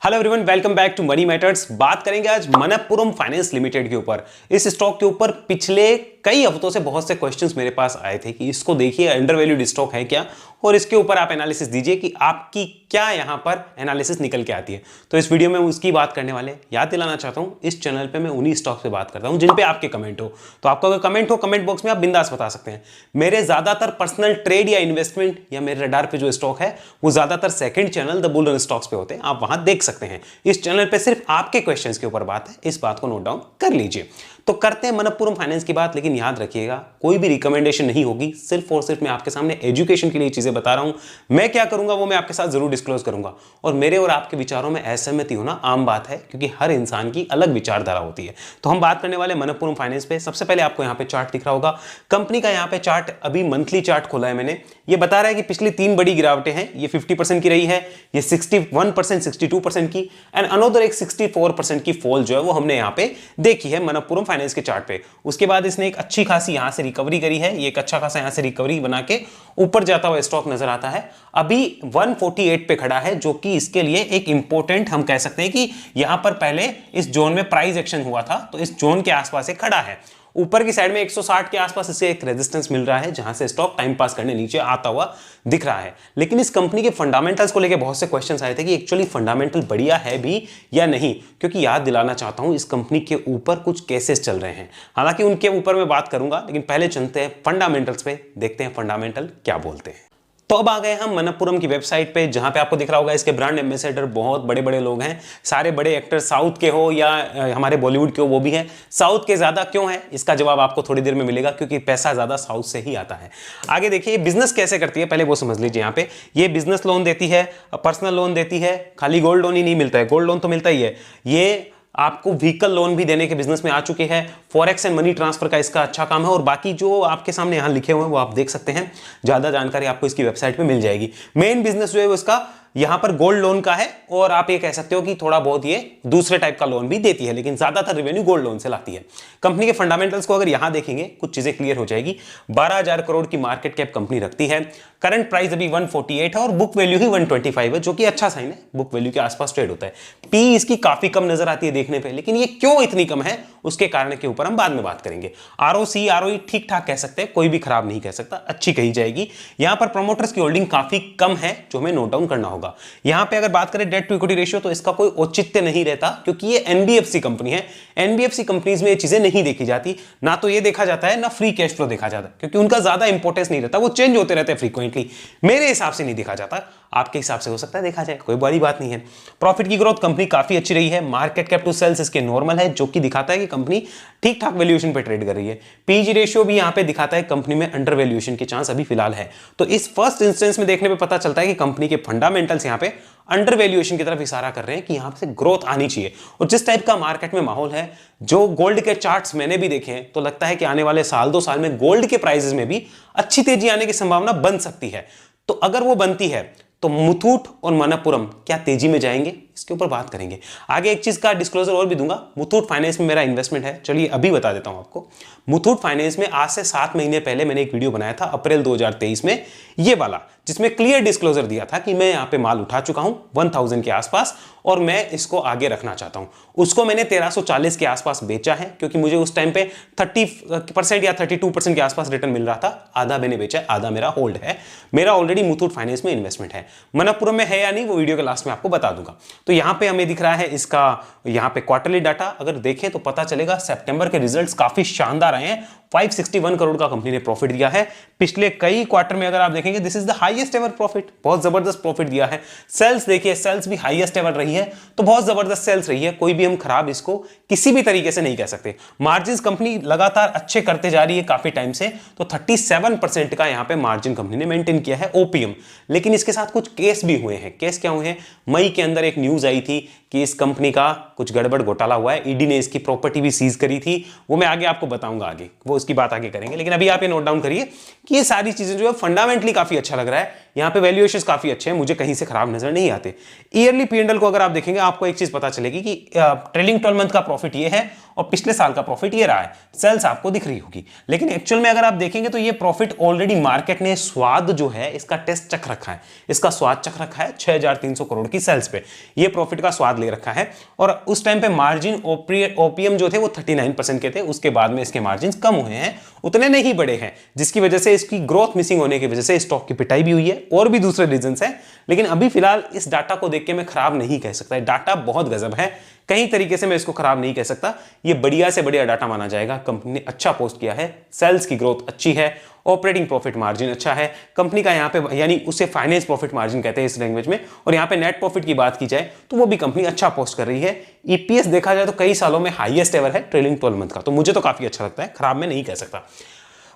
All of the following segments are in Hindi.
Hello everyone, welcome back to money matters. बात करेंगे आज मनप्पुरम फाइनेंस लिमिटेड के ऊपर। इस स्टॉक के ऊपर पिछले कई हफ्तों से बहुत से क्वेश्चंस मेरे पास आए थे कि इसको देखिए अंडर वैल्यूड स्टॉक है क्या, और इसके ऊपर आप एनालिसिस दीजिए कि आपकी क्या यहां पर एनालिसिस निकल के आती है। तो इस वीडियो में उसकी बात करने वाले याद दिलाना चाहता हूं, इस चैनल पे मैं उन्हीं स्टॉक पे बात करता हूं जिन पे आपके कमेंट हो। तो आपका अगर कमेंट हो, कमेंट बॉक्स में आप बिंदास बता सकते हैं। मेरे ज्यादातर पर्सनल ट्रेड या इन्वेस्टमेंट या मेरे रडार पे जो स्टॉक है वो ज्यादातर second channel the bull run stocks पे होते हैं, आप वहां देख सकते हैं। इस चैनल पे सिर्फ आपके क्वेश्चंस के ऊपर बात है, इस बात को नोट डाउन कर लीजिए। तो करते हैं मनप्पुरम फाइनेंस की बात, लेकिन याद रखिएगा कोई भी रिकमेंडेशन नहीं होगी, सिर्फ और सिर्फ मैं आपके सामने एजुकेशन के लिए चीजें बता रहा हूं। मैं क्या करूंगा वो मैं आपके साथ जरूर डिस्क्लोज करूंगा, और मेरे और आपके विचारों में असहमति होना आम बात है, क्योंकि हर इंसान की अलग विचारधारा होती है। तो हम बात करने वाले मनप्पुरम फाइनेंस पे। सबसे पहले आपको यहाँ पे चार्ट दिख रहा होगा, कंपनी का यहाँ पे चार्ट, अभी मंथली चार्ट खोला है मैंने। ये बता रहा है कि पिछली 3 बड़ी गिरावटें हैं, ये 50% की रही है, ये 61%, 62% की, एंड अनदर एक 64% की फॉल जो है वो हमने यहाँ पे देखी है मनप्पुरम फाइनेंस के चार्ट पे। उसके बाद इसने एक अच्छी खासी यहां से रिकवरी करी है, ये एक अच्छा खासा यहां से रिकवरी बना के ऊपर जाता हुआ स्टॉक नजर आता है। अभी 148 पे खड़ा है, जो कि इसके लिए एक इंपॉर्टेंट, हम कह सकते हैं कि यहां पर पहले इस जोन में प्राइस एक्शन हुआ था, तो इस जोन के आसपास एक खड़ा है। ऊपर की साइड में 160 के आसपास इसे एक रेजिस्टेंस मिल रहा है, जहां से स्टॉक टाइम पास करने नीचे आता हुआ दिख रहा है। लेकिन इस कंपनी के फंडामेंटल्स को लेकर बहुत से क्वेश्चंस आए थे कि एक्चुअली फंडामेंटल बढ़िया है भी या नहीं, क्योंकि याद दिलाना चाहता हूं इस कंपनी के ऊपर कुछ केसेस चल रहे हैं। हालांकि उनके ऊपर मैं बात करूंगा, लेकिन पहले चलते हैं फंडामेंटल्स पे, देखते हैं फंडामेंटल क्या बोलते हैं। तो अब आ गए हम मनप्पुरम की वेबसाइट पे, जहां पे आपको दिख रहा होगा इसके ब्रांड एम्बेसडर बहुत बड़े बड़े लोग हैं, सारे बड़े एक्टर, साउथ के हो या हमारे बॉलीवुड के हो वो भी हैं। साउथ के ज्यादा क्यों है, इसका जवाब आपको थोड़ी देर में मिलेगा, क्योंकि पैसा ज्यादा साउथ से ही आता है। आगे देखिए बिजनेस कैसे करती है, पहले वो समझ लीजिए। यहाँ पे ये बिजनेस लोन देती है, पर्सनल लोन देती है, खाली गोल्ड लोन ही नहीं मिलता है, गोल्ड लोन तो मिलता ही है, ये आपको व्हीकल लोन भी देने के बिजनेस में आ चुके हैं। फॉरेक्स एंड मनी ट्रांसफर का इसका अच्छा काम है, और बाकी जो आपके सामने यहां लिखे हुए हैं वो आप देख सकते हैं। ज्यादा जानकारी आपको इसकी वेबसाइट पे मिल जाएगी। मेन बिजनेस जो है वो इसका यहां पर गोल्ड लोन का है, और आप ये कह सकते हो कि थोड़ा बहुत ये दूसरे टाइप का लोन भी देती है, लेकिन ज्यादातर रेवेन्यू गोल्ड लोन से लाती है। कंपनी के फंडामेंटल्स को अगर यहां देखेंगे कुछ चीजें क्लियर हो जाएगी। 12,000 करोड़ की मार्केट कैप कंपनी रखती है, करंट प्राइस अभी 148 है, और बुक वैल्यू ही 125 है, जो कि अच्छा साइन है, बुक वैल्यू के आसपास ट्रेड होता है। पी इसकी काफी कम नजर आती है देखने पे, लेकिन ये क्यों इतनी कम है उसके कारण के ऊपर हम बाद में बात करेंगे। आरओसी आरओई ठीक ठाक कह सकते हैं, कोई भी खराब नहीं कह सकता, अच्छी कही जाएगी। यहां पर प्रमोटर्स की होल्डिंग काफी कम है, जो हमें नोट डाउन करना होगा। यहां पे अगर बात करें डेट टू इक्विटी रेशियो, तो इसका कोई औचित्य नहीं रहता, क्योंकि ये एनबीएफसी कंपनी है। एनबीएफसी कंपनीज में ये चीजें नहीं देखी जाती, ना तो ये देखा जाता है, ना फ्री कैश फ्लो देखा जाता है, क्योंकि उनका ज्यादा इंपॉर्टेंस नहीं रहता, वो चेंज होते रहते हैं फ्रीक्वेंटली। मेरे हिसाब से नहीं देखा जाता, आपके हिसाब से हो सकता है देखा जाए, कोई बड़ी बात नहीं है। प्रॉफिट की ग्रोथ कंपनी काफी अच्छी रही है, मार्केट कैप टू सेल्स इसके नॉर्मल है, जो कि दिखाता है कि कंपनी ठीक ठाक वैल्यूएशन पे ट्रेड कर रही है। पीजी रेशियो भी यहां पे दिखाता है कंपनी में अंडर वैल्यूएशन के चांस अभी फिलहाल है। तो इस फर्स्ट इंस्टेंस में देखने पे पता चलता है कि कंपनी के फंडामेंटल्स यहां पे अंडर वैल्यूएशन की तरफ इशारा कर रहे हैं, कि यहां से ग्रोथ आनी चाहिए। और जिस टाइप का मार्केट में माहौल है, जो गोल्ड के चार्ट्स मैंने भी देखे हैं, तो लगता है कि आने वाले साल 2 साल में गोल्ड के प्राइसेस में भी अच्छी तेजी आने की संभावना बन सकती है। तो अगर वो बनती है तो मुथूट और मनप्पुरम क्या तेजी में जाएंगे, इसके ऊपर बात करेंगे। आगे एक चीज का डिस्क्लोजर और भी दूंगा, मुथूट फाइनेंस में मेरा इन्वेस्टमेंट है, चलिए अभी बता देता हूं आपको। मुथूट फाइनेंस में आज से 7 महीने पहले मैंने एक वीडियो बनाया था अप्रैल 2023 में, ये वाला, जिसमें क्लियर डिस्क्लोजर दिया था कि मैं यहां पे माल उठा चुका हूं 1000 के आसपास, और मैं इसको आगे रखना चाहता हूं। उसको मैंने 1340 के आसपास बेचा है, क्योंकि मुझे उस टाइम पे 30% या 32% के आसपास रिटर्न मिल रहा था। आधा मैंने बेचा है, आधा मेरा होल्ड है। मेरा ऑलरेडी मुथूट फाइनेंस में इन्वेस्टमेंट है। मनप्पुरम में है या नहीं वो वीडियो के लास्ट में आपको बता दूंगा। तो यहां पे हमें दिख रहा है इसका यहां पे क्वार्टरली डाटा अगर देखें तो पता चलेगा सितंबर के रिजल्ट्स काफी शानदार आए हैं। 561 करोड़ का कंपनी ने प्रॉफिट दिया है। पिछले कई क्वार्टर में अगर आप देखेंगे, this is the highest ever profit, बहुत जबरदस्त प्रॉफिट दिया है। सेल्स देखिए, सेल्स भी हाईएस्ट एवर रही है, तो बहुत जबरदस्त सेल्स रही है, कोई भी हम खराब इसको किसी भी तरीके से नहीं कह सकते। मार्जिन कंपनी लगातार अच्छे करते जा रही है काफी टाइम से, तो 37% का यहां पे मार्जिन कंपनी ने मेंटेन किया है ओपीएम। लेकिन इसके साथ कुछ केस भी हुए हैं। केस क्या हुए हैं? मई के अंदर एक न्यूज आई थी कि इस कंपनी का कुछ गड़बड़ घोटाला हुआ है, ईडी ने इसकी प्रॉपर्टी भी सीज करी थी, वो मैं आगे आपको बताऊंगा, आगे वो उसकी बात आगे करेंगे। लेकिन अभी आप ये नोट डाउन करिए कि ये सारी चीजें जो है फंडामेंटली काफी अच्छा लग रहा है। यहां पे वैल्यूएशंस काफी अच्छे हैं, मुझे कहीं से खराब नजर नहीं आते। ईयरली पी एंड एल को अगर आप देखेंगे, आपको एक चीज पता चलेगी कि ट्रेलिंग 12 मंथ का प्रॉफिट ये है, और पिछले साल का प्रॉफिट ये रहा है, सेल्स आपको दिख रही होगी। लेकिन एक्चुअल में अगर आप देखेंगे तो ये प्रॉफिट ऑलरेडी मार्केट ने स्वाद जो है इसका टेस्ट चख रखा है, इसका स्वाद चख रखा है 6300 करोड़ की सेल्स पे, ये प्रॉफिट का स्वाद ले रखा है। और उस टाइम पे मार्जिन ओपीएम जो थे वो 39% के थे, उसके बाद में इसके मार्जिन कम हुए हैं, उतने नहीं बढ़े हैं, जिसकी वजह से इसकी ग्रोथ मिसिंग होने की वजह से स्टॉक की पिटाई भी हुई है, और भी दूसरे रीजंस हैं। लेकिन अभी फिलहाल इस डाटा को देख के मैं खराब नहीं कह सकता, डाटा बहुत गजब है, कहीं तरीके से मैं इसको खराब नहीं कह सकता, ये बढ़िया से बढ़िया डाटा माना जाएगा। कंपनी ने अच्छा पोस्ट किया है, सेल्स की ग्रोथ अच्छी है, ऑपरेटिंग प्रॉफिट मार्जिन अच्छा है कंपनी का यहाँ पे, यानी उसे फाइनेंस प्रॉफिट मार्जिन कहते हैं इस लैंग्वेज में। और यहाँ पे नेट प्रॉफिट की बात की जाए तो वो भी कंपनी अच्छा पोस्ट कर रही है। ईपीएस देखा जाए तो कई सालों में हाईएस्ट एवर है ट्रेलिंग 12 मंथ का, तो मुझे तो काफी अच्छा लगता है, खराब मैं नहीं कह सकता।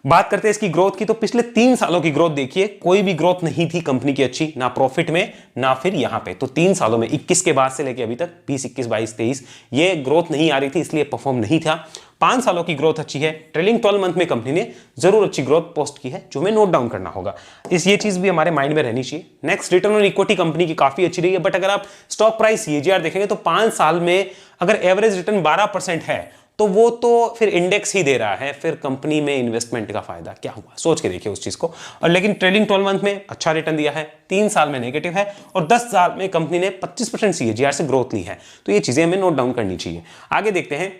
बात करते हैं इसकी ग्रोथ की, तो पिछले 3 सालों की ग्रोथ देखिए, कोई भी ग्रोथ नहीं थी कंपनी की अच्छी, ना प्रॉफिट में ना फिर यहां पे। तो 3 सालों में 21 के बाद से लेके अभी तक 20, 21, 22, 23 ये ग्रोथ नहीं आ रही थी, इसलिए परफॉर्म नहीं था। 5 सालों की ग्रोथ अच्छी है, ट्रेलिंग 12 मंथ में कंपनी ने जरूर अच्छी ग्रोथ पोस्ट की है, जो हमें नोट डाउन करना होगा। ये चीज भी हमारे माइंड में रहनी चाहिए। Next, return on equity company की काफी अच्छी रही है, बट अगर आप स्टॉक प्राइस सीएजीआर देखेंगे तो 5 साल में अगर एवरेज रिटर्न 12% है तो वो तो फिर इंडेक्स ही दे रहा है, फिर कंपनी में इन्वेस्टमेंट का फायदा क्या हुआ, सोच के देखिए उस चीज को। और लेकिन ट्रेलिंग 12 मंथ में अच्छा रिटर्न दिया है, 3 साल में नेगेटिव है, और 10 साल में कंपनी ने 25% सीएजीआर से ग्रोथ ली है। तो ये चीजें हमें नोट डाउन करनी चाहिए। आगे देखते हैं,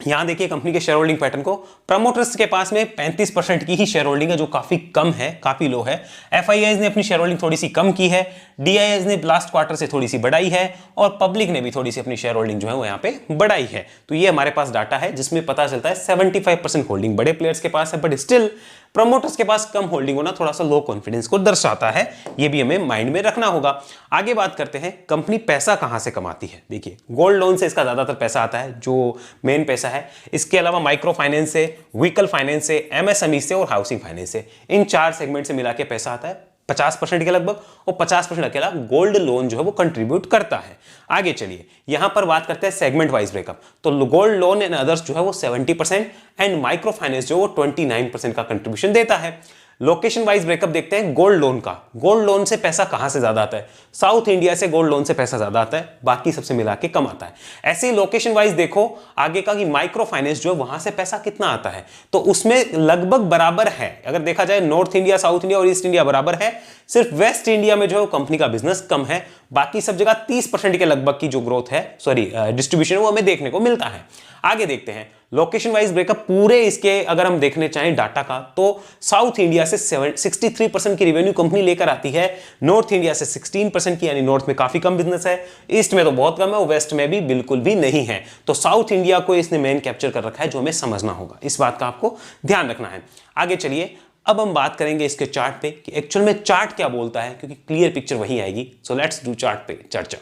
यहां देखिए कंपनी के शेयर होल्डिंग पैटर्न को। प्रमोटर्स के पास में 35% की ही शेयर होल्डिंग है, जो काफी कम है, काफी लो है। एफआईआईज ने अपनी शेयर होल्डिंग थोड़ी सी कम की है, डीआईआईज ने लास्ट क्वार्टर से थोड़ी सी बढ़ाई है, और पब्लिक ने भी थोड़ी सी अपनी शेयर होल्डिंग जो है वो यहाँ पे बढ़ाई है। तो ये हमारे पास डाटा है जिसमें पता चलता है 75% होल्डिंग बड़े प्लेयर्स के पास है, बट स्टिल प्रमोटर्स के पास कम होल्डिंग होना थोड़ा सा लो कॉन्फिडेंस को दर्शाता है, ये भी हमें माइंड में रखना होगा। आगे बात करते हैं कंपनी पैसा कहां से कमाती है। देखिए गोल्ड लोन से इसका ज्यादातर पैसा आता है, जो मेन पैसा है। इसके अलावा माइक्रो फाइनेंस से, व्हीकल फाइनेंस से, एमएसएमई से और हाउसिंग फाइनेंस से, इन 4 सेगमेंट से मिला के पैसा आता है 50% के लगभग, और 50% अकेला गोल्ड लोन जो है वो कंट्रीब्यूट करता है। आगे चलिए यहां पर बात करते हैं सेगमेंट वाइज ब्रेकअप। तो गोल्ड लोन एंड अदर्स जो है वो 70% एंड माइक्रो फाइनेंस जो वो 29% का कंट्रीब्यूशन देता है। लोकेशन वाइज ब्रेकअप देखते हैं गोल्ड लोन का। गोल्ड लोन से पैसा कहां से ज्यादा आता है? साउथ इंडिया से गोल्ड लोन से पैसा ज्यादा आता है, बाकी सबसे मिला के कम आता है। ऐसे ही लोकेशन वाइज देखो आगे का कि माइक्रो फाइनेंस जो है वहां से पैसा कितना आता है, तो उसमें लगभग बराबर है। अगर देखा जाए नॉर्थ इंडिया, साउथ इंडिया और ईस्ट इंडिया बराबर है, सिर्फ वेस्ट इंडिया में जो है कंपनी का बिजनेस कम है, बाकी सब जगह 30% के लगभग की जो ग्रोथ है, डिस्ट्रीब्यूशन वो हमें देखने को मिलता है। आगे देखते हैं लोकेशन वाइज ब्रेकअप पूरे इसके अगर हम देखने चाहें डाटा का, तो साउथ इंडिया से 63% की रेवेन्यू कंपनी लेकर आती है, नॉर्थ इंडिया से 16% की, यानी नॉर्थ में काफी कम बिजनेस है, ईस्ट में तो बहुत कम है और वेस्ट में भी बिल्कुल भी नहीं है। तो साउथ इंडिया को इसने मेन कैप्चर कर रखा है, जो हमें समझना होगा, इस बात का आपको ध्यान रखना है। आगे चलिए अब हम बात करेंगे इसके चार्ट पे कि एक्चुअल में चार्ट क्या बोलता है, क्योंकि क्लियर पिक्चर वही आएगी। सो लेट्स डू चार्ट पे चर्चा।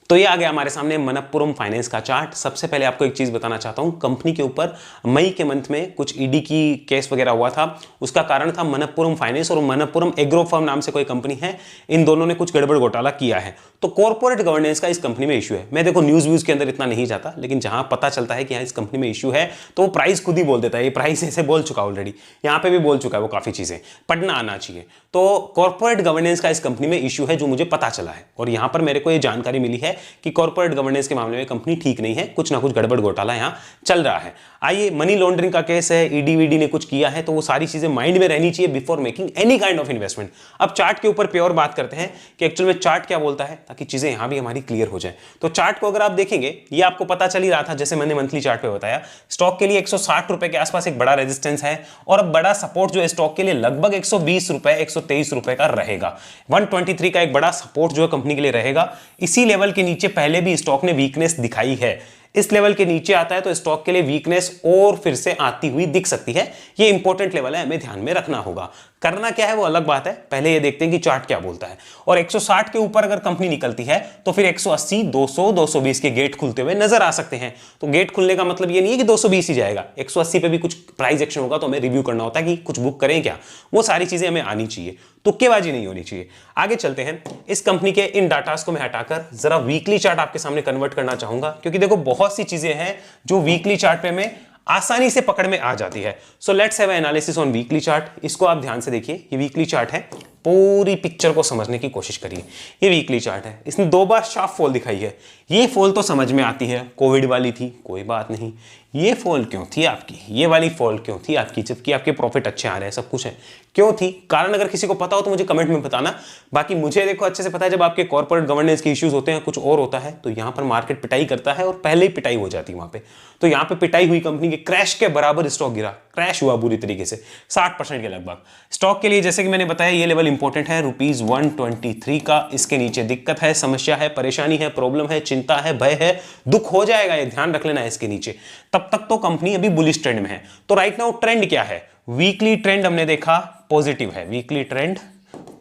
तो ये आ गया हमारे सामने मनप्पुरम फाइनेंस का चार्ट। सबसे पहले आपको एक चीज बताना चाहता हूं, कंपनी के ऊपर मई के मंथ में कुछ ईडी की केस वगैरह हुआ था, उसका कारण था मनप्पुरम फाइनेंस और मनप्पुरम एग्रो फर्म नाम से कोई कंपनी है, इन दोनों ने कुछ गड़बड़ घोटाला किया है। तो कॉर्पोरेट गवर्नेंस का इस कंपनी में इशू है। मैं देखो न्यूज व्यूज के अंदर इतना नहीं जाता, लेकिन जहां पता चलता है कि इस कंपनी में इशू है तो वो प्राइस खुद ही बोल देता है। ये प्राइस ऐसे बोल चुका ऑलरेडी, यहाँ पे भी बोल चुका है वो, काफी चीजें पढ़ना आना चाहिए। तो कॉर्पोरेट गवर्नेंस का इस कंपनी में इशू है, जो मुझे पता चला है, और यहां पर मेरे को ये जानकारी मिली है कि कॉर्पोरेट गवर्नेंस के मामले में कंपनी ठीक नहीं है, कुछ ना कुछ गड़बड़ घोटाला यहां चल रहा है। आइए, मनी लॉन्ड्रिंग का केस है, ईडी वीडी ने कुछ किया है, तो वो सारी चीजें माइंड में रहनी चाहिए before making any kind of investment. अब चार्ट के ऊपर प्योर बात करते हैं कि एक्चुअल में चार्ट क्या बोलता है, ताकि चीजें यहां भी हमारी क्लियर हो जाए। तो चार्ट को अगर आप देखेंगे, ये आपको पता चल ही रहा था, जैसे मैंने मंथली चार्ट पे बताया, स्टॉक के लिए 160 रुपए के आसपास एक बड़ा रेजिस्टेंस है, और अब बड़ा सपोर्ट जो है स्टॉक के लिए लगभग 120 रुपए, 123 रुपए का रहेगा। 123 का एक बड़ा सपोर्ट जो है कंपनी के लिए रहेगा। इसी लेवल के नीचे पहले भी स्टॉक ने वीकनेस दिखाई है, इस लेवल के नीचे आता है तो स्टॉक के लिए वीकनेस और फिर से आती हुई दिख सकती है। ये इंपॉर्टेंट लेवल है, हमें ध्यान में रखना होगा। करना क्या है वो अलग बात है, पहले ये देखते हैं कि चार्ट क्या बोलता है। और 160 के ऊपर अगर कंपनी निकलती है तो फिर 180, 200, 220 के गेट खुलते हुए नजर आ सकते हैं। तो गेट खुलने का मतलब ये नहीं है कि 220 ही जाएगा, 180 पे भी कुछ प्राइस एक्शन होगा तो हमें रिव्यू करना होता है कि कुछ बुक करें क्या, वो सारी चीजें हमें आनी चाहिए, तुक्केबाजी नहीं होनी चाहिए। आगे चलते हैं, इस कंपनी के इन डाटास को मैं हटाकर जरा वीकली चार्ट आपके सामने कन्वर्ट करना चाहूंगा, क्योंकि देखो बहुत सी चीजें हैं जो वीकली चार्ट पे में आसानी से पकड़ में आ जाती है। So let's have analysis on weekly chart. इसको आप ध्यान से देखिए, ये वीकली चार्ट है, पूरी पिक्चर को समझने की कोशिश करिए। ये वीकली चार्ट है, इसने 2 बार शार्प फॉल दिखाई है। ये फॉल तो समझ में आती है, कोविड वाली थी, कोई बात नहीं। ये फॉल क्यों थी आपकी, ये वाली फॉल क्यों थी आपकी, जबकि आपके प्रॉफिट अच्छे आ रहे हैं, सब कुछ है, क्यों थी? कारण अगर किसी को पता हो तो मुझे कमेंट में बताना। बाकी मुझे देखो अच्छे से पता है, जब आपके कॉर्पोरेट गवर्नेंस के इश्यूज होते हैं, कुछ और होता है, तो यहाँ पर मार्केट पिटाई करता है और पहले ही पिटाई हो जाती है वहां पे। तो यहाँ पे पिटाई हुई, कंपनी के क्रैश के बराबर स्टॉक गिरा, क्रैश हुआ बुरी तरीके से 60% के लगभग। स्टॉक के लिए जैसे कि मैंने बताया, ये लेवल इंपॉर्टेंट है ₹123 का। इसके नीचे दिक्कत है, समस्या है, परेशानी है, प्रॉब्लम है, चिंता है, भय है, दुख हो जाएगा, ये ध्यान रख लेना है इसके नीचे। तब तक तो कंपनी अभी बुलिश ट्रेंड में है। तो राइट नाउ ट्रेंड क्या है? वीकली ट्रेंड हमने देखा पॉजिटिव है, weekly trend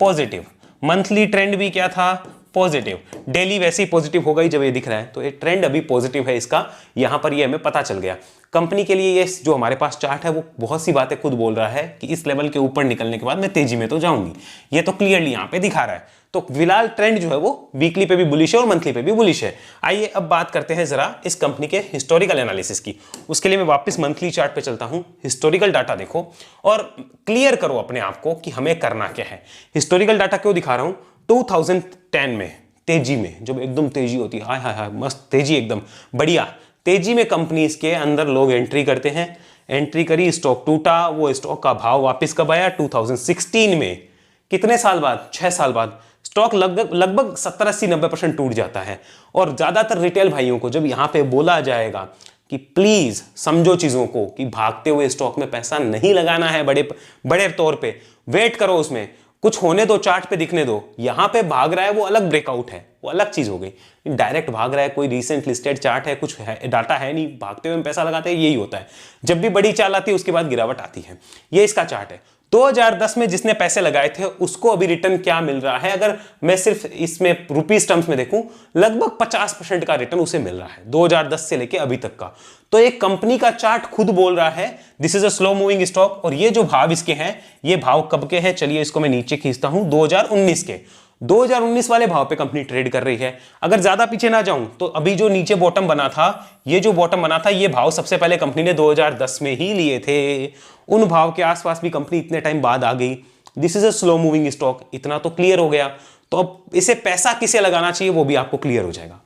positive, monthly trend भी क्या था? पॉजिटिव, डेली वैसे ही पॉजिटिव होगा ही जब ये दिख रहा है, तो ये ट्रेंड अभी पॉजिटिव है इसका, यहां पर ये हमें पता चल गया। कंपनी के लिए ये जो हमारे पास चार्ट है वो बहुत सी बातें खुद बोल रहा है कि इस लेवल के ऊपर निकलने के बाद मैं तेजी में तो जाऊंगी, ये तो क्लियरली यहां पे दिखा रहा है। तो फिलहाल ट्रेंड जो है वो वीकली पे भी बुलिश है और मंथली पे भी बुलिश है। आइए अब बात करते हैं जरा इस कंपनी के हिस्टोरिकल एनालिसिस की। उसके लिए मैं वापस मंथली चार्ट पे चलता हूं। हिस्टोरिकल डाटा देखो और क्लियर करो अपने आप को कि हमें करना क्या है। हिस्टोरिकल डाटा क्यों दिखा रहा हूं? 2010 में तेजी में, जब एकदम तेजी होती है, हाय हाय हाय मस्त तेजी, एकदम बढ़िया तेजी में कंपनीज के अंदर लोग एंट्री करते हैं। एंट्री करी, स्टॉक टूटा, वो स्टॉक का भाव वापस कब आया? 2016 में। कितने साल बाद? 6 साल बाद। स्टॉक लगभग 70, 80, 90% टूट जाता है। और ज्यादातर रिटेल भाइयों को जब यहां पे बोला जाएगा कि प्लीज समझो चीजों को, कि भागते हुए स्टॉक में पैसा नहीं लगाना है, बड़े बड़े तौर पे वेट करो, उसमें कुछ होने दो, चार्ट पे दिखने दो। यहां पे भाग रहा है वो अलग ब्रेकआउट है, वो अलग चीज हो गई। डायरेक्ट भाग रहा है, कोई रिसेंट लिस्टेड चार्ट है, कुछ है, डाटा है नहीं, भागते हुए पैसा लगाते हैं, यही होता है। जब भी बड़ी चाल आती है उसके बाद गिरावट आती है। ये इसका चार्ट है। 2010 में जिसने पैसे लगाए थे उसको अभी रिटर्न क्या मिल रहा है? अगर मैं सिर्फ इसमें रुपीस टर्म्स में देखूं, लगभग 50% का रिटर्न उसे मिल रहा है 2010 से लेके अभी तक का। तो एक कंपनी का चार्ट खुद बोल रहा है this is a slow moving stock. और ये जो भाव इसके हैं, ये भाव कब के हैं? चलिए इसको मैं नीचे खींचता हूं, 2019 के। 2019 वाले भाव पे कंपनी ट्रेड कर रही है। अगर ज्यादा पीछे ना जाऊं तो अभी जो नीचे बॉटम बना था, ये जो बॉटम बना था, ये भाव सबसे पहले कंपनी ने 2010 में ही लिए थे। उन भाव के आसपास भी कंपनी इतने टाइम बाद आ गई। This is a slow moving stock, इतना तो क्लियर हो गया। तो अब इसे पैसा किसे लगाना चाहिए वो भी आपको क्लियर हो जाएगा।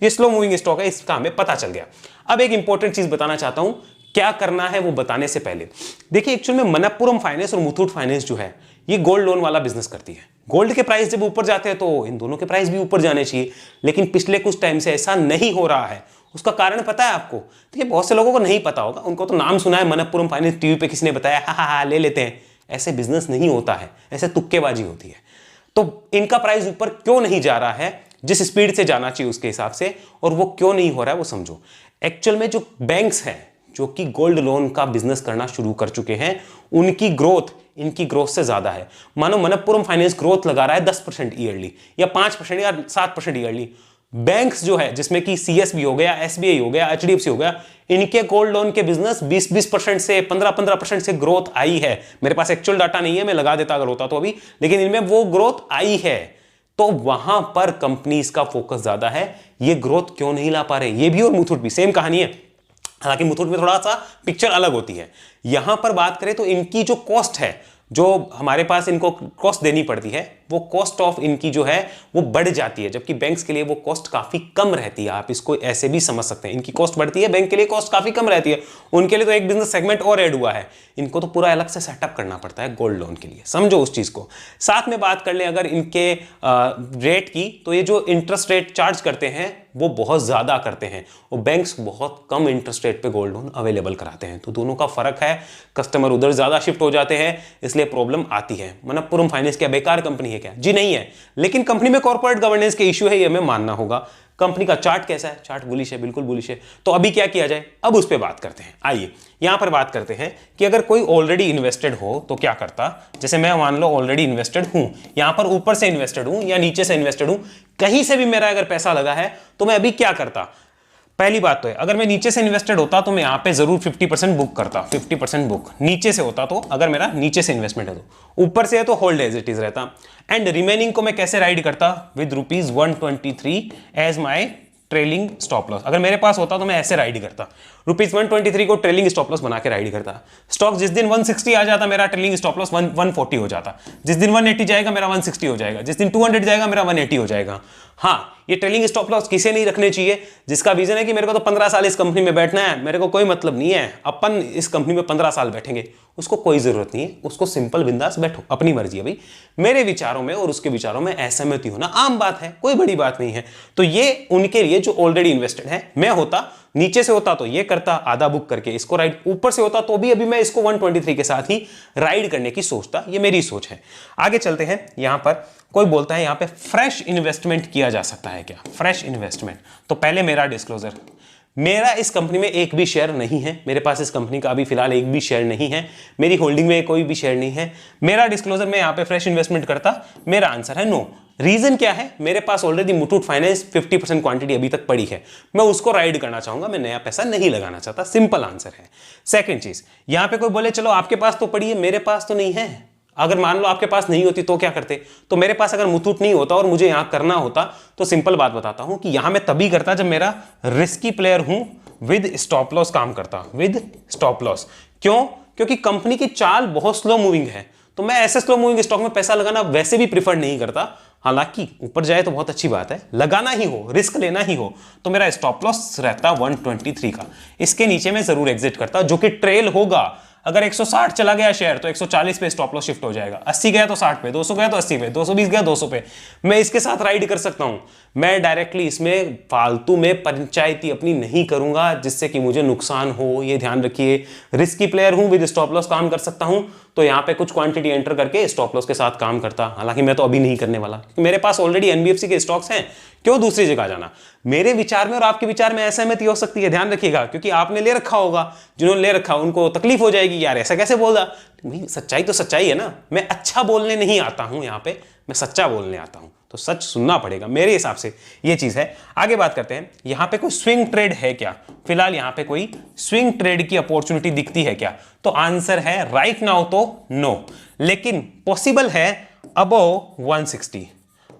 ये स्लो मूविंग स्टॉक है, इसका हमें पता चल गया। अब एक इंपॉर्टेंट चीज बताना चाहता हूं, क्या करना है वो बताने से पहले देखिए, एक्चुअल में मनप्पुरम फाइनेंस और मुथूट फाइनेंस जो है, ये गोल्ड लोन वाला बिजनेस करती है। गोल्ड के प्राइस जब ऊपर जाते हैं तो इन दोनों के प्राइस भी ऊपर जाने चाहिए, लेकिन पिछले कुछ टाइम से ऐसा नहीं हो रहा है। उसका कारण पता है आपको? देखिए बहुत से लोगों को नहीं पता होगा, उनको तो नाम सुना है मनप्पुरम फाइनेंस, टीवी पे किसी ने बताया, हा ले लेते हैं। ऐसे बिजनेस नहीं होता है, ऐसे तुक्केबाजी होती है। तो इनका प्राइस ऊपर क्यों नहीं जा रहा है जिस स्पीड से जाना चाहिए उसके हिसाब से, और वो क्यों नहीं हो रहा है वो समझो। एक्चुअल में जो बैंक्स हैं जो कि गोल्ड लोन का बिजनेस करना शुरू कर चुके हैं, उनकी ग्रोथ इनकी ग्रोथ से ज्यादा है। मानो मनप्पुरम फाइनेंस ग्रोथ लगा रहा है 10% ईयरली या 5% या 7% ईयरली। बैंक्स जो है जिसमें कि सीएसबी हो गया, एसबीआई हो गया, एचडीएफसी हो गया, इनके गोल्ड लोन के बिजनेस 20% से 15% से ग्रोथ आई है। मेरे पास एक्चुअल डाटा नहीं है, मैं लगा देता अगर होता तो अभी, लेकिन इनमें वो ग्रोथ आई है। तो वहां पर कंपनीज का फोकस ज्यादा है। ये ग्रोथ क्यों नहीं ला पा रहे? ये भी और मुथूट भी सेम कहानी है, हालांकि मुथूट में थोड़ा सा पिक्चर अलग होती है। यहां पर बात करें तो इनकी जो कॉस्ट है, जो हमारे पास इनको कॉस्ट देनी पड़ती है, वो कॉस्ट ऑफ इनकी जो है वो बढ़ जाती है, जबकि बैंक्स के लिए वो कॉस्ट काफी कम रहती है। आप इसको ऐसे भी समझ सकते हैं, इनकी कॉस्ट बढ़ती है, बैंक के लिए कॉस्ट काफी कम रहती है। उनके लिए तो एक बिजनेस सेगमेंट और ऐड हुआ है, इनको तो पूरा अलग से सेटअप करना पड़ता है गोल्ड लोन के लिए, समझो उस चीज को। साथ में बात कर ले अगर इनके रेट की, तो ये जो इंटरेस्ट रेट चार्ज करते हैं वो बहुत ज्यादा करते हैं, और बैंक्स बहुत कम इंटरेस्ट रेट पे गोल्ड लोन अवेलेबल कराते हैं। तो दोनों का फर्क है, कस्टमर उधर ज्यादा शिफ्ट हो जाते हैं, इसलिए प्रॉब्लम आती है। मनप्पुरम फाइनेंस क्या बेकार कंपनी है क्या? जी नहीं है, लेकिन कंपनी में कॉर्पोरेट गवर्नेंस के इश्यू है, ये हमें मानना होगा। कंपनी का चार्ट कैसा है? चार्ट बुलिश है, बिल्कुल बुलिश है। तो अभी क्या किया जाए, अब उस पर बात करते हैं। आइए यहां पर बात करते हैं कि अगर कोई ऑलरेडी इन्वेस्टेड हो तो क्या करता। जैसे मैं मान लो ऑलरेडी इन्वेस्टेड हूं, यहां पर ऊपर से इन्वेस्टेड हूं या नीचे से इन्वेस्टेड हूं, कहीं से भी मेरा अगर पैसा लगा है तो मैं अभी क्या करता। पहली बात तो है, अगर मैं नीचे से इन्वेस्टेड होता तो मैं यहां पे जरूर 50% बुक करता, 50% बुक नीचे से होता। तो अगर मेरा नीचे से इन्वेस्टमेंट है, तो ऊपर से है तो होल्ड एज इट इज रहता, एंड रिमेनिंग को मैं कैसे राइड करता? With ₹123 as my trailing stop loss. अगर मेरे पास होता तो मैं ऐसे राइड करता, ₹123 को ट्रेलिंग स्टॉप लॉस बना के राइड करता। स्टॉक जिस दिन 160 आ जाता मेरा ट्रेलिंग स्टॉप लॉस 140 हो जाता, जिस दिन 180 जाएगा मेरा 160 हो जाएगा, जिस दिन 200 जाएगा मेरा 180 हो जाएगा। हाँ, ये ट्रेलिंग स्टॉप लॉस किसे नहीं रखने चाहिए? जिसका विजन है कि मेरे को तो 15 साल इस कंपनी में बैठना है, मेरे को कोई मतलब नहीं है अपन इस कंपनी में 15 साल बैठेंगे, उसको कोई जरूरत नहीं है, उसको सिंपल बिंदास बैठो, अपनी मर्जी है भाई। मेरे विचारों में और उसके विचारों में असहमति होना आम बात है, कोई बड़ी बात नहीं है। तो ये उनके लिए जो ऑलरेडी इन्वेस्टेड है। मैं होता, नीचे से होता तो ये करता, आधा बुक करके इसको राइड, ऊपर से होता तो भी अभी मैं इसको 123 के साथ ही राइड करने की सोचता। ये मेरी सोच है। आगे चलते हैं। यहां पर कोई बोलता है यहां पे फ्रेश इन्वेस्टमेंट किया जा सकता है क्या? फ्रेश इन्वेस्टमेंट, तो पहले मेरा डिस्क्लोजर, मेरा इस कंपनी में एक भी शेयर नहीं है, मेरे पास इस कंपनी का अभी फिलहाल एक भी शेयर नहीं है, मेरी होल्डिंग में कोई भी शेयर नहीं है। मेरा डिस्क्लोजर, मैं यहां पे फ्रेश इन्वेस्टमेंट करता? मेरा आंसर है नो। रीजन क्या है? मेरे पास ऑलरेडी मुथूट फाइनेंस 50% क्वांटिटी अभी तक पड़ी है, मैं उसको राइड करना चाहूंगा, मैं नया पैसा नहीं लगाना चाहता। सिंपल आंसर है। सेकंड चीज, यहां पे कोई बोले चलो आपके पास तो पड़ी है, मेरे पास तो नहीं है। अगर मान लो आपके पास नहीं होती तो क्या करते? तो मेरे पास अगर मुथूट नहीं होता और मुझे यहां करना होता तो सिंपल बात बताता हूं कि यहां मैं तभी करता जब मेरा रिस्की प्लेयर हूं, विद स्टॉप लॉस काम करता, विद स्टॉप लॉस। क्यों? क्योंकि कंपनी की चाल बहुत स्लो मूविंग है, तो मैं ऐसे स्लो मूविंग स्टॉक में पैसा लगाना वैसे भी प्रीफर नहीं करता। हालांकि ऊपर जाए तो बहुत अच्छी बात है, लगाना ही हो, रिस्क लेना ही हो तो मेरा स्टॉप लॉस रहता 123 का। इसके नीचे मैं जरूर एग्जिट करता, जो कि ट्रेल होगा। अगर 160 चला गया शेयर तो 140 पे स्टॉप लॉस शिफ्ट हो जाएगा, 80 गया तो 60 पे, 200 गया तो 80 पे, 220 गया 200 पे, मैं इसके साथ राइड कर सकता हूं। मैं डायरेक्टली इसमें फालतू में पंचायती अपनी नहीं करूंगा जिससे कि मुझे नुकसान हो, ये ध्यान रखिए। रिस्की प्लेयर हूं, विद स्टॉप लॉस काम कर सकता हूं, तो यहां पे कुछ क्वांटिटी एंटर करके स्टॉप लॉस के साथ काम करता। हालांकि मैं तो अभी नहीं करने वाला, मेरे पास ऑलरेडी एनबीएफसी के स्टॉक्स हैं, क्यों दूसरी जगह जाना। मेरे विचार में और आपके विचार में असहमति हो सकती है, ध्यान रखिएगा, क्योंकि आपने ले रखा होगा, जिन्होंने ले रखा उनको तकलीफ हो जाएगी, यार ऐसा कैसे बोल रहा। सच्चाई तो सच्चाई है ना, मैं अच्छा बोलने नहीं आता हूं, यहां पे मैं सच्चा बोलने आता हूं, तो सच सुनना पड़ेगा मेरे हिसाब से, ये चीज है। आगे बात करते हैं, यहां पे कोई स्विंग ट्रेड है क्या? फिलहाल यहां पे कोई स्विंग ट्रेड की अपॉर्चुनिटी दिखती है क्या? तो आंसर है राइट नाउ तो नो, लेकिन पॉसिबल है above 160,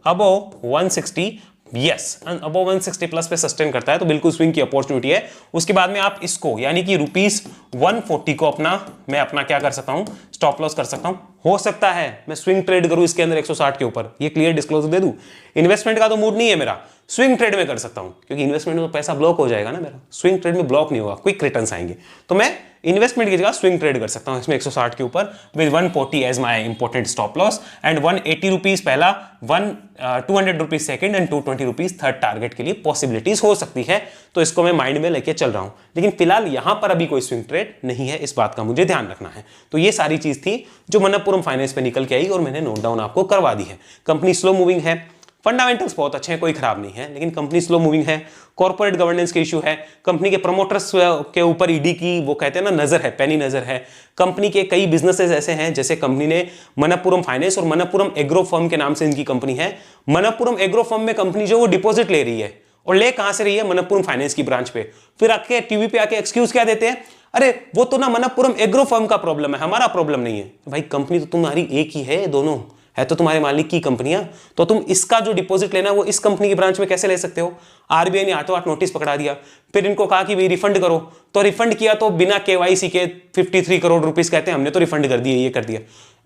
above 160, yes, above 160 plus पे सस्टेन करता है तो बिल्कुल स्विंग की अपॉर्चुनिटी है। उसके बाद में आप इसको यानी कि ₹140 को मैं अपना क्या कर सकता हूं? स्टॉप लॉस कर सकता हूं। हो सकता है मैं स्विंग ट्रेड करूं इसके अंदर 160 के ऊपर, ये क्लियर डिस्क्लोजर दे दूं। इन्वेस्टमेंट का तो मूड नहीं है मेरा, स्विंग ट्रेड में कर सकता हूं, क्योंकि इन्वेस्टमेंट में तो पैसा ब्लॉक हो जाएगा ना मेरा, स्विंग ट्रेड में ब्लॉक नहीं होगा, क्विक रिटर्न्स आएंगे। तो मैं इन्वेस्टमेंट की जगह स्विंग ट्रेड कर सकता हूं इसमें 160 के ऊपर, with 140 as my important stop loss and ₹180 पहला, 200 rupees second and 220 rupees third target के लिए पॉसिबिलिटीज हो सकती है। तो इसको मैं माइंड में लेके चल रहा हूं, लेकिन फिलहाल यहां पर अभी कोई स्विंग ट्रेड नहीं है, इस बात का मुझे ध्यान रखना है। तो ये सारी चीज थी जो मनप्पुरम फाइनेंस पे निकल के आई और मैंने नोट डाउन आपको करवा दी है। कंपनी स्लो मूविंग है, फंडामेंटल्स बहुत अच्छे हैं, कोई खराब नहीं है, लेकिन कंपनी स्लो मूविंग है, कॉर्पोरेट गवर्नेंस के इशू है, कंपनी के प्रमोटर्स के ऊपर ईडी की वो कहते हैं ना नजर है, पैनी नजर है। कंपनी के कई बिजनेसेस ऐसे हैं, जैसे कंपनी ने मनप्पुरम फाइनेंस और मनप्पुरम एग्रो फर्म के नाम से इनकी कंपनी है। मनप्पुरम एग्रो फर्म में कंपनी जो वो डिपॉजिट ले रही है, और ले कहां से रही है? मनप्पुरम फाइनेंस की ब्रांच पे। फिर आके टीवी पे आके एक्सक्यूज क्या देते हैं? अरे वो तो ना मनप्पुरम एग्रो फर्म का प्रॉब्लम है, हमारा प्रॉब्लम नहीं है। भाई कंपनी तो तुम्हारी एक ही है, दोनों है तो तुम्हारे मालिक की कंपनियां, तो तुम इसका जो डिपॉजिट लेना है वो इस कंपनी की ब्रांच में कैसे ले सकते हो? आरबीआई ने हाथों हाथ नोटिस पकड़ा दिया, फिर इनको कहा कि भाई रिफंड करो, तो रिफंड किया तो बिना केवाईसी के 53 करोड़ रुपीस कहते हैं हमने तो रिफंड कर दिए, ये कर दिया।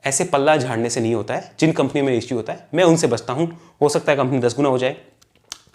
ऐसे पल्ला झाड़ने से नहीं होता है, जिन कंपनी में इश्यू होता है मैं उनसे बचता हूं। हो सकता है कंपनी 10 गुना हो जाए।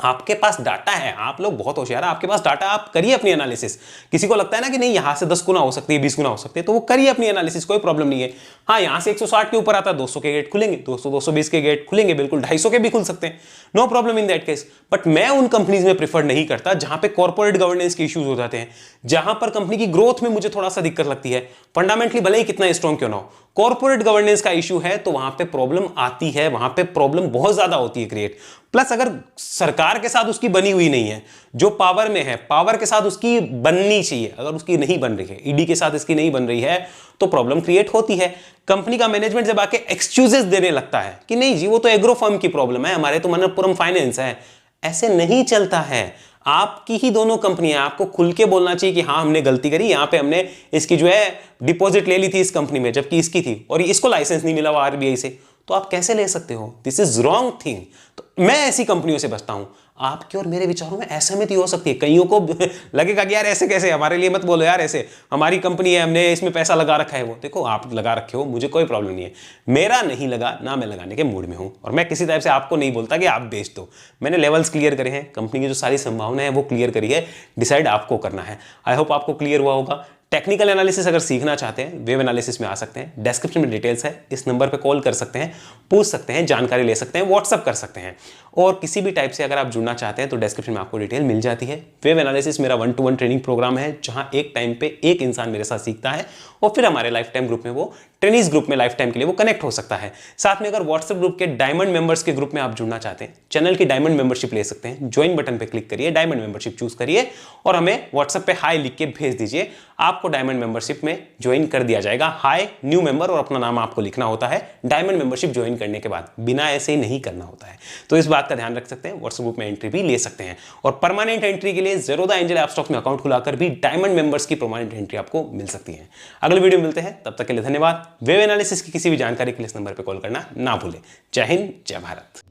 आपके पास डाटा है, आप लोग बहुत होशियार है, आपके पास डाटा, आप करिए अपनी एनालिसिस। किसी को लगता है ना कि नहीं यहां से 10 गुना हो सकती है, 20 गुना हो सकती है, तो वो करिए अपनी एनालिसिस, कोई प्रॉब्लम नहीं है। हाँ, यहां से 160 के ऊपर आता है, 200 के गेट खुलेंगे, 200 220 के गेट खुलेंगे, बिल्कुल 250 के भी खुल सकते हैं, no problem in that case. But मैं उन कंपनीज में प्रीफर नहीं करता जहां पे कॉर्पोरेट गवर्नेंस के इश्यूज हो जाते हैं, जहां पर कंपनी की ग्रोथ में मुझे थोड़ा सा दिक्कत लगती है। फंडामेंटली भले ही कितना स्ट्रॉन्ग क्यों ना हो, कॉर्पोरेट गवर्नेंस का इशू है तो वहां पे प्रॉब्लम आती है, वहां पे प्रॉब्लम बहुत ज्यादा होती है क्रिएट। प्लस अगर सरकार के साथ उसकी बनी हुई नहीं है, जो पावर में है, पावर के साथ उसकी बननी चाहिए, अगर उसकी नहीं बन रही है, ईडी के साथ इसकी नहीं बन रही है, तो प्रॉब्लम क्रिएट होती है। कंपनी का मैनेजमेंट जब आके एक्सक्यूजेस देने लगता है कि नहीं जी वो तो एग्रो फर्म की प्रॉब्लम है, हमारे तो मनप्पुरम फाइनेंस है, ऐसे नहीं चलता है। आपकी ही दोनों कंपनियां, आपको खुल के बोलना चाहिए कि हाँ हमने गलती करी, यहां पे हमने इसकी जो है डिपॉजिट ले ली थी इस कंपनी में जबकि इसकी थी, और इसको लाइसेंस नहीं मिला हुआ आरबीआई से, तो आप कैसे ले सकते हो? This is wrong thing. तो मैं ऐसी कंपनियों से बचता हूं। आपके और मेरे विचारों में असहमति हो सकती है। कईयों को लगेगा कि यार ऐसे कैसे, हमारे लिए मत बोलो यार, ऐसे हमारी कंपनी है, हमने इसमें पैसा लगा रखा है। वो देखो, आप लगा रखे हो, मुझे कोई प्रॉब्लम नहीं है, मेरा नहीं लगा ना, मैं लगाने के मूड में हूं, और मैं किसी टाइप से आपको नहीं बोलता कि आप बेच दो। मैंने लेवल्स क्लियर करे हैं, कंपनी की जो सारी संभावनाएं है वो क्लियर करी है, डिसाइड आपको करना है। आई होप आपको क्लियर हुआ होगा। टेक्निकल एनालिसिस अगर सीखना चाहते हैं, वेब एनालिसिस में आ सकते हैं, डिस्क्रिप्शन में डिटेल्स है, इस नंबर पे कॉल कर सकते हैं, पूछ सकते हैं, जानकारी ले सकते हैं, व्हाट्सअप कर सकते हैं। और किसी भी टाइप से अगर आप जुड़ना चाहते हैं तो डिस्क्रिप्शन में आपको डिटेल मिल जाती है। वेब एनालिसिस मेरा 1-to-1 ट्रेनिंग प्रोग्राम है, जहां एक टाइम पे एक इंसान मेरे साथ सीखता है और फिर हमारे लाइफ टाइम ग्रुप में, वो ट्रेनिंग्स ग्रुप में लाइफ टाइम के लिए वो कनेक्ट हो सकता है। साथ में अगर व्हाट्सएप ग्रुप के डायमंड मेंबर्स के ग्रुप में आप जुड़ना चाहते हैं, चैनल की डायमंड मेंबरशिप ले सकते हैं। ज्वाइन बटन पे क्लिक करिए, डायमंड मेंबरशिप चूज करिए और हमें व्हाट्सएप पे हाई लिख के भेज दीजिए, आपको डायमंड मेंबरशिप में ज्वाइन कर दिया जाएगा। हाई न्यू मेंबर, और अपना नाम आपको लिखना होता है डायमंड मेंबरशिप ज्वाइन करने के बाद, बिना ऐसे ही नहीं करना होता है। तो इस बात का ध्यान रख सकते हैं, व्हाट्सएप ग्रुप में एंट्री भी ले सकते हैं। और परमानेंट एंट्री के लिए ज़ेरोधा एंजल ऐप स्टॉक्स में अकाउंट खुलाकर भी डायमंड मेंबर्स की परमानेंट एंट्री आपको मिल सकती है। अगले वीडियो में मिलते हैं, तब तक के लिए धन्यवाद। वेब एनालिसिस की किसी भी जानकारी के लिए इस नंबर पर कॉल करना ना भूलें। जय हिंद, जय भारत।